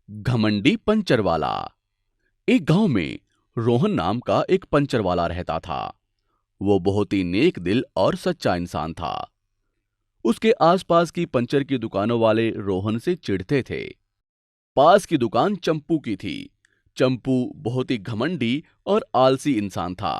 घमंडी पंचर वाला। एक गांव में रोहन नाम का एक पंचर वाला रहता था। वो बहुत ही नेक दिल और सच्चा इंसान था। उसके आसपास की पंचर की दुकानों वाले रोहन से चिढ़ते थे। पास की दुकान चंपू की थी। चंपू बहुत ही घमंडी और आलसी इंसान था।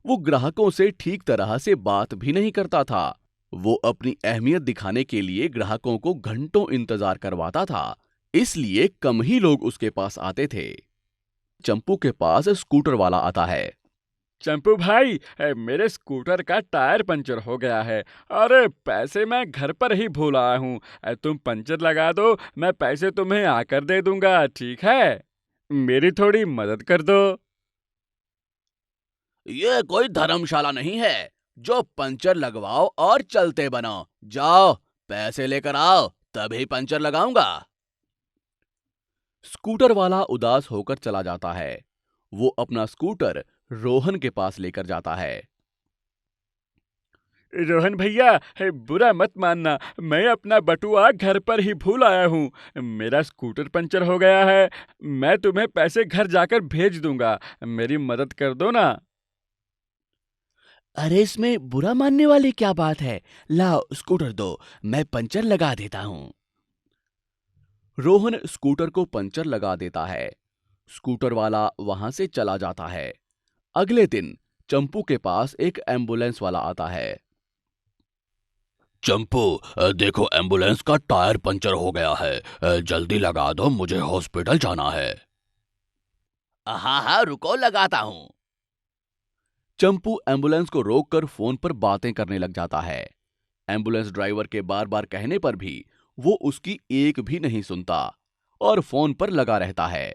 वो ग्राहकों से ठीक तरह से बात भी नहीं करता था। वो अपनी अहमियत दिखाने के लिए ग्राहकों को घंटों इंतजार करवाता था, इसलिए कम ही लोग उसके पास आते थे। चंपू के पास स्कूटर वाला आता है। चंपू भाई, मेरे स्कूटर का टायर पंचर हो गया है। अरे पैसे मैं घर पर ही भूल आया हूँ। तुम पंचर लगा दो, मैं पैसे तुम्हें आकर दे दूंगा, ठीक है? मेरी थोड़ी मदद कर दो। ये कोई धर्मशाला नहीं है जो पंचर लगवाओ और चलते बनो। जाओ, पैसे लेकर आओ, तभी पंचर लगाऊंगा। स्कूटर वाला उदास होकर चला जाता है। वो अपना स्कूटर रोहन के पास लेकर जाता है। रोहन भैया, बुरा मत मानना, मैं अपना बटुआ घर पर ही भूल आया हूँ। मेरा स्कूटर पंचर हो गया है। मैं तुम्हें पैसे घर जाकर भेज दूंगा। मेरी मदद कर दो ना। अरे इसमें बुरा मानने वाली क्या बात है। लाओ स्कूटर दो, मैं पंचर लगा देता हूँ। रोहन स्कूटर को पंचर लगा देता है। स्कूटर वाला वहां से चला जाता है। अगले दिन चंपू के पास एक एम्बुलेंस वाला आता है। चंपू, देखो एम्बुलेंस का टायर पंचर हो गया है, जल्दी लगा दो, मुझे हॉस्पिटल जाना है। हाँ हाँ, रुको, लगाता हूँ। चंपू एम्बुलेंस को रोककर फोन पर बातें करने लग जाता है। एम्बुलेंस ड्राइवर के बार बार कहने पर भी वो उसकी एक भी नहीं सुनता और फोन पर लगा रहता है।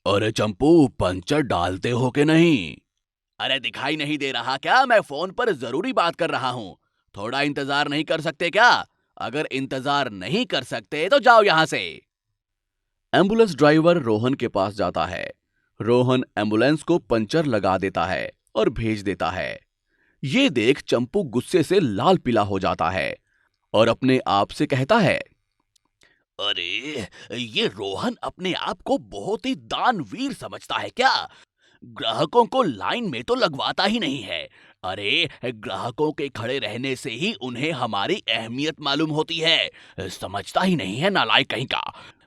अरे चंपू, पंचर डालते हो कि नहीं? अरे दिखाई नहीं दे रहा क्या, मैं फोन पर जरूरी बात कर रहा हूँ। थोड़ा इंतजार नहीं कर सकते क्या? अगर इंतजार नहीं कर सकते तो जाओ यहां से। एम्बुलेंस ड्राइवर रोहन के पास जाता है। रोहन एम्बुलेंस को पंचर लगा देता है और भेज देता है। ये देख चंपू गुस्से से लाल पीला हो जाता है और अपने आप से कहता है, अरे ये रोहन अपने आप को बहुत ही दानवीर समझता है क्या? ग्राहकों को लाइन में तो लगवाता ही नहीं है। अरे ग्राहकों के खड़े रहने से ही उन्हें हमारी अहमियत मालूम होती है। समझता ही नहीं है, नालायक कहीं का।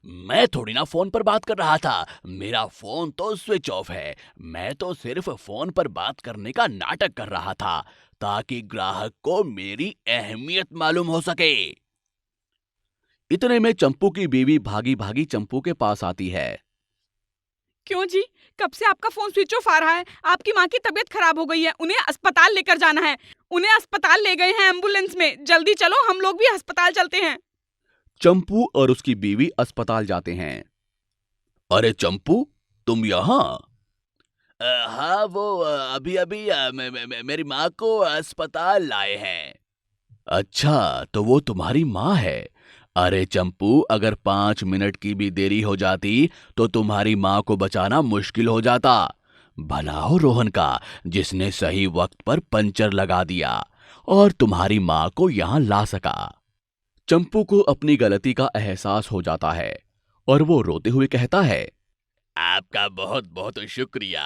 मैं थोड़ी ना फोन पर बात कर रहा था, मेरा फोन तो स्विच ऑफ है। मैं तो सिर्फ फोन पर बात करने का नाटक कर रहा था ताकि ग्राहक को मेरी अहमियत मालूम हो सके। इतने में चंपू की बीवी भागी भागी चंपू के पास आती है। क्यों जी? कब से आपका फोन स्विच ऑफ आ रहा है? आपकी माँ की तबीयत खराब हो गई है, उन्हें अस्पताल लेकर जाना है। उन्हें अस्पताल ले गए हैं एम्बुलेंस में। जल्दी चलो, हम लोग भी अस्पताल चलते हैं। चंपू और उसकी बीवी अस्पताल जाते हैं। अरे चंपू, तुम यहाँ? हाँ, वो अभी अभी मेरी माँ को अस्पताल लाए हैं। अच्छा, तो वो तुम्हारी माँ है। अरे चंपू, अगर 5 मिनट की भी देरी हो जाती तो तुम्हारी माँ को बचाना मुश्किल हो जाता। भला हो रोहन का, जिसने सही वक्त पर पंचर लगा दिया और तुम्हारी माँ को यहाँ ला सका। चंपू को अपनी गलती का एहसास हो जाता है और वो रोते हुए कहता है, आपका बहुत बहुत शुक्रिया।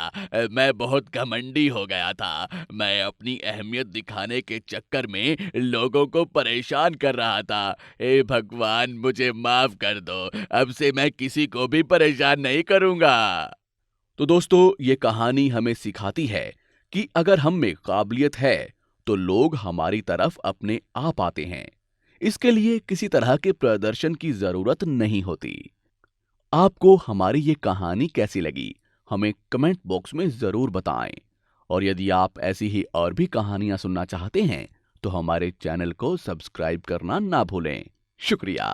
मैं बहुत घमंडी हो गया था। मैं अपनी अहमियत दिखाने के चक्कर में लोगों को परेशान कर रहा था। हे भगवान, मुझे माफ कर दो। अब से मैं किसी को भी परेशान नहीं करूंगा। तो दोस्तों, ये कहानी हमें सिखाती है कि अगर हम में काबिलियत है तो लोग हमारी तरफ अपने आप आते हैं। इसके लिए किसी तरह के प्रदर्शन की जरूरत नहीं होती। आपको हमारी ये कहानी कैसी लगी, हमें कमेंट बॉक्स में जरूर बताएं। और यदि आप ऐसी ही और भी कहानियां सुनना चाहते हैं तो हमारे चैनल को सब्सक्राइब करना ना भूलें। शुक्रिया।